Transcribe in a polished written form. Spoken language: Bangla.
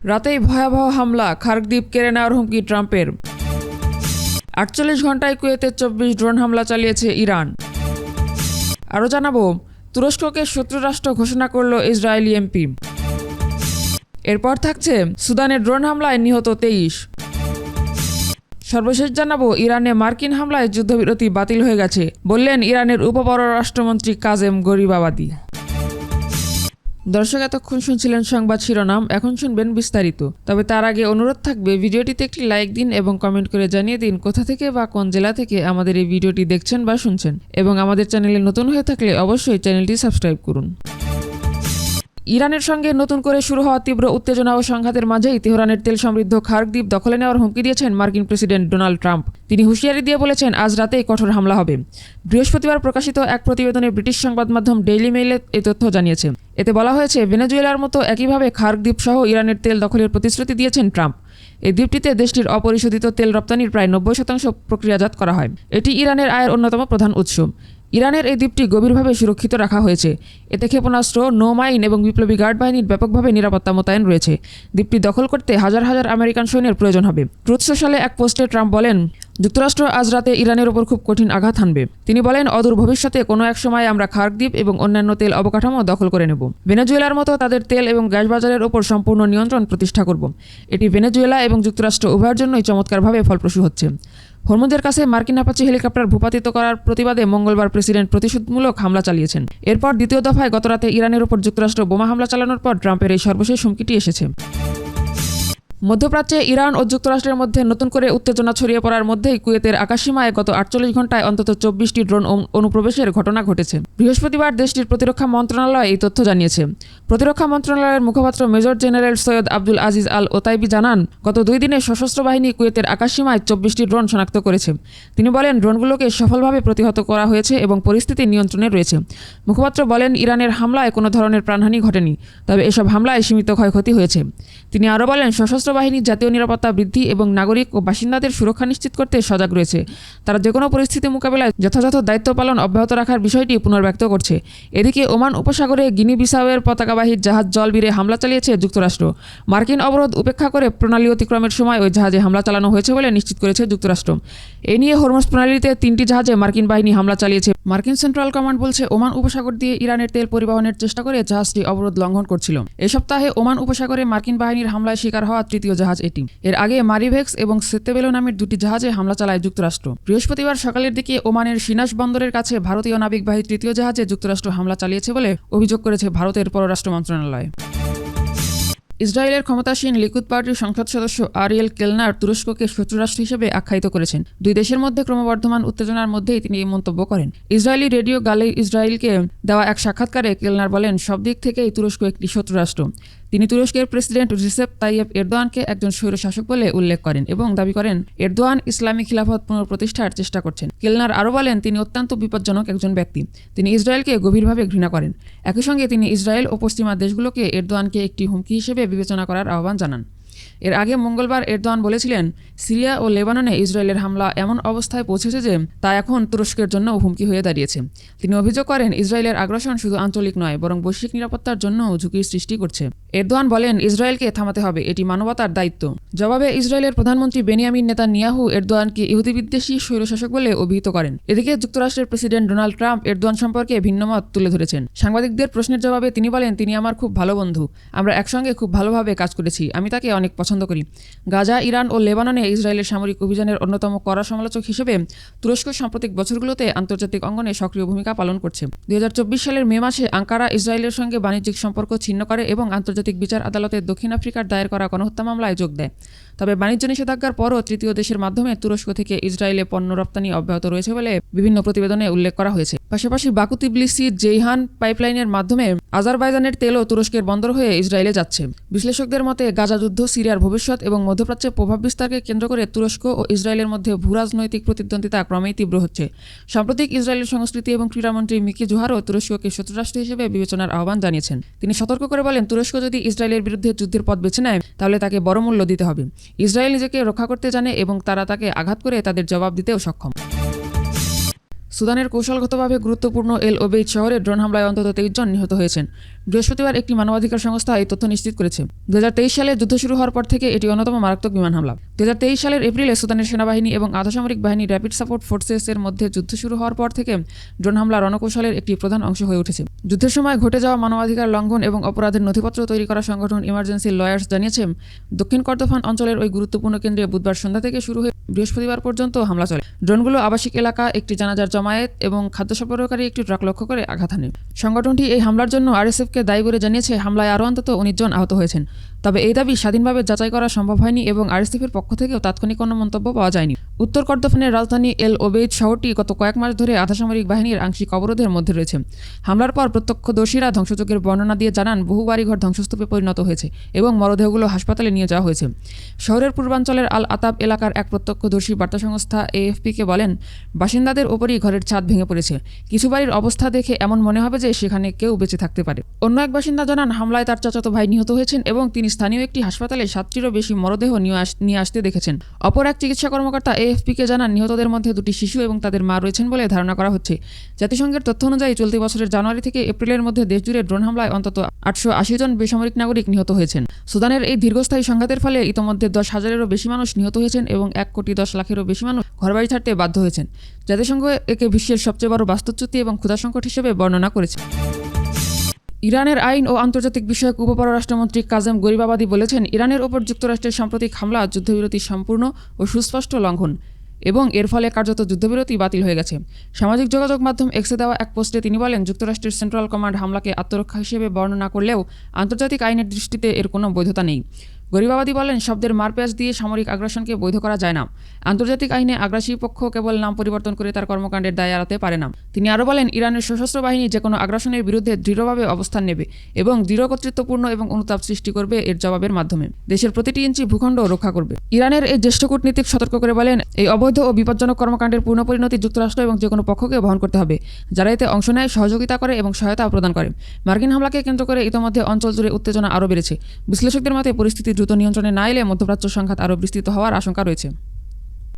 রাতেই ভয়াবহ হামলা, খার্গদ্বীপ কেড়ে নেওয়ার হুমকি ট্রাম্পের। 48 ঘন্টায় কুয়েতে 24 ড্রোন হামলা চালিয়েছে ইরান। আরও জানাবো, তুরস্ককে শত্রু রাষ্ট্র ঘোষণা করল ইসরায়েলি এমপি। এরপর থাকছে সুদানের ড্রোন হামলায় নিহত 23। সর্বশেষ জানাবো, ইরানে মার্কিন হামলায় যুদ্ধবিরতি বাতিল হয়ে গেছে, বললেন ইরানের উপপররাষ্ট্রমন্ত্রী কাজেম গরিবাবাদি। দর্শক, এতক্ষণ শুনছিলেন সংবাদ শিরোনাম, এখন শুনবেন বিস্তারিত। তবে তার আগে অনুরোধ থাকবে, ভিডিওটিতে একটি লাইক দিন এবং কমেন্ট করে জানিয়ে দিন কোথা থেকে বা কোন জেলা থেকে আমাদের এই ভিডিওটি দেখছেন বা শুনছেন, এবং আমাদের চ্যানেলে নতুন হয়ে থাকলে অবশ্যই চ্যানেলটি সাবস্ক্রাইব করুন। ইরানের সঙ্গে নতুন করে শুরু হওয়া তীব্র উত্তেজনা ও সংঘাতের মাঝেই তেহরানের তেল সমৃদ্ধ খার্গদ্বীপ দখলে নেওয়ার হুমকি দিয়েছেন মার্কিন প্রেসিডেন্ট ডোনাল্ড ট্রাম্প। তিনি হুঁশিয়ারি দিয়ে বলেছেন, আজ রাতেই কঠোর হামলা হবে। বৃহস্পতিবার প্রকাশিত এক প্রতিবেদনে ব্রিটিশ সংবাদ মাধ্যম ডেইলি মেইলে এই তথ্য জানিয়েছে। এতে বলা হয়েছে, ভেনেজুয়েলার মতো একইভাবে খার্গদ্বীপ সহ ইরানের তেল দখলের প্রতিশ্রুতি দিয়েছেন ট্রাম্প। এই দ্বীপটিতে দেশটির অপরিশোধিত তেল রপ্তানির প্রায় 90% প্রক্রিয়াজাত করা হয়। এটি ইরানের আয়ের অন্যতম প্রধান উৎস। ইরানের এই দ্বীপটি গভীরভাবে সুরক্ষিত রাখা হয়েছে। এতে ক্ষেপণাস্ত্র, নৌমাইন এবং বিপ্লবী গার্ড বাহিনীর ব্যাপকভাবে নিরাপত্তা মোতায়েন রয়েছে। দ্বীপটি দখল করতে হাজার হাজার আমেরিকান সৈন্যের প্রয়োজন হবে। ট্রুথ সোশ্যালে এক পোস্টে ট্রাম্প বলেন, যুক্তরাষ্ট্র আজ রাতে ইরানের ওপর খুব কঠিন আঘাত হানবে। তিনি বলেন, অদূর ভবিষ্যতে কোনো এক সময় আমরা খার্গদ্বীপ এবং অন্যান্য তেল অবকাঠামো দখল করে নেব। ভেনেজুয়েলার মতো তাদের তেল এবং গ্যাস বাজারের ওপর সম্পূর্ণ নিয়ন্ত্রণ প্রতিষ্ঠা করব। এটি ভেনেজুয়েলা এবং যুক্তরাষ্ট্র উভয়ের জন্যই চমৎকারভাবে ফলপ্রসূ হচ্ছে। হরমুজের কাছে মার্কিন আপাচি হেলিকপ্টার ভূপাতিত করার প্রতিবাদে মঙ্গলবার প্রেসিডেন্ট প্রতিশোধমূলক হামলা চালিয়েছেন। এরপর দ্বিতীয় দফায় গতরাতে ইরানের ওপর যুক্তরাষ্ট্র বোমা হামলা চালানোর পর ট্রাম্পের এই সর্বশেষ হুমকিটি এসেছে। মধ্যপ্রাচ্যে ইরান ও যুক্তরাষ্ট্রের মধ্যে নতুন করে উত্তেজনা ছড়িয়ে পড়ার মধ্যেই কুয়েতের আকাশসীমায় গত 48 ঘন্টায় অন্তত 24টি ড্রোন অনুপ্রবেশের ঘটনা ঘটেছে। বৃহস্পতিবার দেশটির প্রতিরক্ষা মন্ত্রণালয় এই তথ্য জানিয়েছে। প্রতিরক্ষা মন্ত্রণালয়ের মুখপাত্র মেজর জেনারেল সৈয়দ আব্দুল আজিজ আল ওতাইবি জানান, গত 2 দিনে সশস্ত্র বাহিনী কুয়েতের আকাশসীমায় 24টি ড্রোন শনাক্ত করেছে। তিনি বলেন, ড্রোনগুলোকে সফলভাবে প্রতিহত করা হয়েছে এবং পরিস্থিতি নিয়ন্ত্রণে রয়েছে। মুখপাত্র বলেন, ইরানের হামলায় কোনো ধরনের প্রাণহানি ঘটেনি, তবে এসব হামলায় সীমিত ক্ষয়ক্ষতি হয়েছে। তিনি আরও বলেন, সশস্ত্র বাহিনী জাতীয় নিরাপত্তা বৃদ্ধি এবং নাগরিক ও বাসিন্দাদের সুরক্ষা নিশ্চিত করতে সজাগ রয়েছে। তারা যেকোনো পরিস্থিতি মোকাবেলায় যথাযথ দায়িত্ব পালন অব্যাহত রাখার বিষয়টি পুনর্ব্যক্ত করছে। এদিকে ওমান উপসাগরে গিনি বিসাউয়ের পতাকাবাহী জাহাজ জলবীরে হামলা চালিয়েছে যুক্তরাষ্ট্র। মার্কিন অবরোধ উপেক্ষা করে প্রণালী অতিক্রমের সময় ওই জাহাজে হামলা চালানো হয়েছে বলে নিশ্চিত করেছে যুক্তরাষ্ট্র। এ নিয়ে হরমুজ প্রণালীতে 3টি জাহাজে মার্কিন বাহিনী হামলা চালিয়েছে। মার্কিন সেন্ট্রাল কমান্ড বলছে, ওমান উপসাগর দিয়ে ইরানের তেল পরিবহনের চেষ্টা করে জাহাজটি অবরোধ লঙ্ঘন করছিল। এই সপ্তাহে ওমান উপসাগরে মার্কিন বাহিনীর হামলায় শিকার হওয়া তৃতীয় জাহাজ এটি। এর আগে মারিভেক্স এবং সেতেবেলো নামের 2টি জাহাজে হামলা চালায় যুক্তরাষ্ট্র। বৃহস্পতিবার সকালের দিকে ওমানের সিনাস বন্দরের কাছে ভারতীয় নাবিকবাহী তৃতীয় জাহাজে যুক্তরাষ্ট্র হামলা চালিয়েছে বলে অভিযোগ করেছে ভারতের পররাষ্ট্র মন্ত্রণালয়। ইসরায়েলের ক্ষমতাসীন লিকুদ পার্টির সংসদ সদস্য আরিয়েল কেলনার তুরস্ককে শত্রুরাষ্ট্র হিসেবে আখ্যায়িত করেছেন। 2 দেশের মধ্যে ক্রমবর্ধমান উত্তেজনার মধ্যেই তিনি এই মন্তব্য করেন। ইসরায়েলি রেডিও গালে ইসরায়েলকে দেওয়া এক সাক্ষাৎকারে কেলনার বলেন, সব দিক থেকেই তুরস্ক একটি শত্রুরাষ্ট্র। তিনি তুরস্কের প্রেসিডেন্ট রিসেপ তাইয়েপ এরদোয়ানকে একজন স্বৈরশাসক বলে উল্লেখ করেন এবং দাবি করেন, এরদোয়ান ইসলামী খিলাফত পুনঃপ্রতিষ্ঠার চেষ্টা করছেন। কেলনার আরও বলেন, তিনি অত্যন্ত বিপজ্জনক একজন ব্যক্তি। তিনি ইসরায়েলকে গভীরভাবে ঘৃণা করেন। একই সঙ্গে তিনি ইসরায়েল ও পশ্চিমা দেশগুলোকে এরদোয়ানকে একটি হুমকি হিসেবে বিবেচনা করার আহ্বান জানান। এর আগে মঙ্গলবার এরদোয়ান বলেছিলেন, সিরিয়া ও লেবাননে ইসরায়েলের হামলা এমন অবস্থায় পৌঁছেছে যে তা এখন তুরস্কের জন্য হুমকি হয়ে দাঁড়িয়েছে। তিনি অভিযোগ করেন, ইসরায়েলের আগ্রাসন শুধু আঞ্চলিক নয়, বরং বৈশ্বিক নিরাপত্তার জন্য ঝুঁকির সৃষ্টি করছে। এরদোয়ান বলেন, ইসরায়েলকে থামাতে হবে, এটি মানবতার দায়িত্ব। জবাবে ইসরায়েলের প্রধানমন্ত্রী বেনিয়ামিন নেতানিয়াহু এরদোয়ানকে ইহুদি বিদ্বেষী স্বৈরশাসক বলে অভিহিত করেন। এদিকে যুক্তরাষ্ট্রের প্রেসিডেন্ট ডোনাল্ড ট্রাম্প এরদোয়ান সম্পর্কে ভিন্নমত তুলে ধরেছেন। সাংবাদিকদের প্রশ্নের জবাবে তিনি বলেন, তিনি আমার খুব ভালো বন্ধু, আমরা একসঙ্গে খুব ভালোভাবে কাজ করেছি, আমি তাকে অনেক পছন্দ করি। গাজা, ইরান ও লেবাননে ইসরায়েলের সামরিক অভিযানের অন্যতম কড়া সমালোচক হিসেবে তুরস্ক সাম্প্রতিক বছরগুলোতে আন্তর্জাতিক অঙ্গনে সক্রিয় ভূমিকা পালন করছে। 2024 সালের মে মাসে আঙ্কারা ইসরায়েলের সঙ্গে বাণিজ্যিক সম্পর্ক ছিন্ন করে এবং আন্তর্জাতিক বিচার আদালতে দক্ষিণ আফ্রিকার দায়ের করা গণহত্যা মামলায় যোগ দেয়। তবে বাণিজ্য নিষেধাজ্ঞার পরও তৃতীয় দেশের মাধ্যমে তুরস্ক থেকে ইসরায়েলে পণ্য রপ্তানি অব্যাহত রয়েছে বলে বিভিন্ন প্রতিবেদনে উল্লেখ করা হয়েছে। পাশাপাশি বাকু তিবলিসি জেইহান পাইপলাইনের মাধ্যমে আজারবাইজানের তেলও তুরস্কের বন্দর হয়ে ইসরায়েলে যাচ্ছে। বিশ্লেষকদের মতে, গাজা যুদ্ধ, সিরিয়ার ভবিষ্যৎ এবং মধ্যপ্রাচ্যে প্রভাব বিস্তারকে কেন্দ্র করে তুরস্ক ও ইসরায়েলের মধ্যে ভূরাজনৈতিক প্রতিদ্বন্দ্বিতা ক্রমেই তীব্র হচ্ছে। সাম্প্রতিক ইসরায়েলের সংস্কৃতি এবং ক্রীড়ামন্ত্রী মিকি জোহারও তুরস্ককে শত্রুরাষ্ট্র হিসেবে বিবেচনার আহ্বান জানিয়েছেন। তিনি সতর্ক করে বলেন, তুরস্ক যদি ইসরায়েলের বিরুদ্ধে যুদ্ধের পথ বেছে নেয় তাহলে তাকে বড় মূল্য দিতে হবে। ইসরায়েল নিজেকে রক্ষা করতে জানে এবং তারা তাকে আঘাত করে তাদের জবাব দিতেও সক্ষম। সুদানের কৌশলগতভাবে গুরুত্বপূর্ণ এল ওবেইদ শহরে ড্রোন হামলায় অন্তত 23 জন নিহত হয়েছেন। বৃহস্পতিবার একটি মানবাধিকার সংস্থা এই তথ্য নিশ্চিত করেছে। 2023 সালে যুদ্ধ শুরু হওয়ার পর থেকে এটি অন্যতম মারাত্মক বিমান হামলা। 2023 সালের এপ্রিলে সুদানের সেনাবাহিনী এবং আধাসামরিক বাহিনী র্যাপিড সাপোর্ট ফোর্সেস এর মধ্যে যুদ্ধ শুরু হওয়ার পর থেকে ড্রোন হামলা রণকৌশলের একটি প্রধান অংশ হয়ে উঠেছে। যুদ্ধের সময় ঘটে যাওয়া মানবাধিকার লঙ্ঘন এবং অপরাধের নথিপত্র তৈরি করা সংগঠন ইমার্জেন্সি লয়ার্স জানিয়েছে, দক্ষিণ কর্দোফান অঞ্চলের ওই গুরুত্বপূর্ণ কেন্দ্রে বুধবার সন্ধ্যা থেকে শুরু হয়ে বৃহস্পতিবার পর্যন্ত হামলা চলে। ড্রোনগুলো আবাসিক এলাকা, একটি জানাজার জমায়েত এবং খাদ্য সরবরাহকারী একটি ট্রাক লক্ষ্য করে আঘাত হানে। সংগঠনটি এই হামলার জন্য আরএসএফকে দায়ী করে জানিয়েছে, হামলায় আরও অন্তত 19 জন আহত হয়েছেন। তবে এই দাবি স্বাধীনভাবে যাচাই করা সম্ভব হয়নি এবং আরএসএফের পক্ষ থেকেও তাৎক্ষণিক কোনো মন্তব্য পাওয়া যায়নি। উত্তর কর্দোফানের রাজধানী এল ওবেইদ শহরটি গত কয়েক মাস ধরে আধাসামরিক বাহিনীর আংশিক অবরোধের মধ্যে রয়েছে। হামলার পর প্রত্যক্ষদর্শীরা ধ্বংসযজ্ঞের বর্ণনা দিয়ে জানান, বহু বাড়িঘর ধ্বংসস্তূপে পরিণত হয়েছে এবং মরদেহগুলো হাসপাতালে নিয়ে যাওয়া হয়েছে। শহরের পূর্বাঞ্চলের আল আতাব এলাকার এক প্রত্যক্ষদর্শী বার্তা সংস্থা এএফপিকে বলেন, বাসিন্দাদের ওপরই ঘরের ছাদ ভেঙে পড়েছে। কিছু বাড়ির অবস্থা দেখে এমন মনে হবে যে সেখানে কেউ বেঁচে থাকতে পারে। অন্য এক বাসিন্দা জানান, হামলায় তার চাচাতো ভাই নিহত হয়েছেন এবং তিনি স্থানীয় একটি হাসপাতালে 7টিরও বেশি মরদেহ নিয়ে আসতে দেখেছেন। অপর এক চিকিৎসা কর্মকর্তা এএফপিকে জানান, নিহতদের মধ্যে 2টি শিশু এবং তাদের মা রয়েছেন বলে ধারণা করা হচ্ছে। জাতিসংঘের তথ্য অনুযায়ী চলতি বছরের জানুয়ারি থেকে এপ্রিলের মধ্যে দেশজুড়ে ড্রোন হামলায় অন্তত 880 জন বেসামরিক নাগরিক নিহত হয়েছেন। সুদানের এই দীর্ঘস্থায়ী সংঘাতের ফলে ইতোমধ্যে 10,000-এরও বেশি মানুষ নিহত হয়েছেন এবং 1,10,00,000-এরও বেশি মানুষ ঘরবাড়ি ছাড়তে বাধ্য হয়েছেন। জাতিসংঘ একে বিশ্বের সবচেয়ে বড় বাস্তুচ্যুতি এবং ক্ষুধা সংকট হিসেবে বর্ণনা করেছে। ইরানের আইন ও আন্তর্জাতিক বিষয়ক উপপররাষ্ট্রমন্ত্রী কাজেম গরিবাবাদি বলেছেন, ইরানের ওপর যুক্তরাষ্ট্রের সাম্প্রতিক হামলা যুদ্ধবিরতি সম্পূর্ণ ও সুস্পষ্ট লঙ্ঘন এবং এর ফলে কার্যত যুদ্ধবিরতি বাতিল হয়ে গেছে। সামাজিক যোগাযোগ মাধ্যম এক্সে দেওয়া এক পোস্টে তিনি বলেন, যুক্তরাষ্ট্রের সেন্ট্রাল কমান্ড হামলাকে আত্মরক্ষা হিসেবে বর্ণনা করলেও আন্তর্জাতিক আইনের দৃষ্টিতে এর কোনো বৈধতা নেই। গরিবাবাদি বলেন, শব্দের মারপ্যাঁচ দিয়ে সামরিক আগ্রাসনকে বৈধ করা যায় না। আন্তর্জাতিক আইনে আগ্রাসী পক্ষ কেবল নাম পরিবর্তন করে তার কর্মকাণ্ডের দায় এড়াতে পারে না। তিনি আরও বলেন, ইরানের সশস্ত্র বাহিনী যে কোনো আগ্রাসনের বিরুদ্ধে দৃঢ়ভাবে অবস্থান নেবে এবং দৃঢ় কর্তৃত্বপূর্ণ এবং অনুতাপ সৃষ্টি করবে এর জবাবের মাধ্যমে। দেশের প্রতিটি ইঞ্চি ভূখণ্ড রক্ষা করবে। ইরানের এই জ্যেষ্ঠ কূটনীতিক সতর্ক করে বলেন, এই অবৈধ ও বিপজ্জনক কর্মকাণ্ডের পূর্ণ পরিণতি যুক্তরাষ্ট্র এবং যে কোনো পক্ষকে বহন করতে হবে, যারা এতে অংশ নেয়, সহযোগিতা করে এবং সহায়তা প্রদান করে। মার্কিন হামলাকে কেন্দ্র করে ইতোমধ্যে অঞ্চল জুড়ে উত্তেজনা আরও বেড়েছে। বিশ্লেষকদের মতে, পরিস্থিতি দ্রুত নিয়ন্ত্রণে না এলে মধ্যপ্রাচ্য সংঘাত আরও বিস্তৃত হওয়ার আশঙ্কা রয়েছে।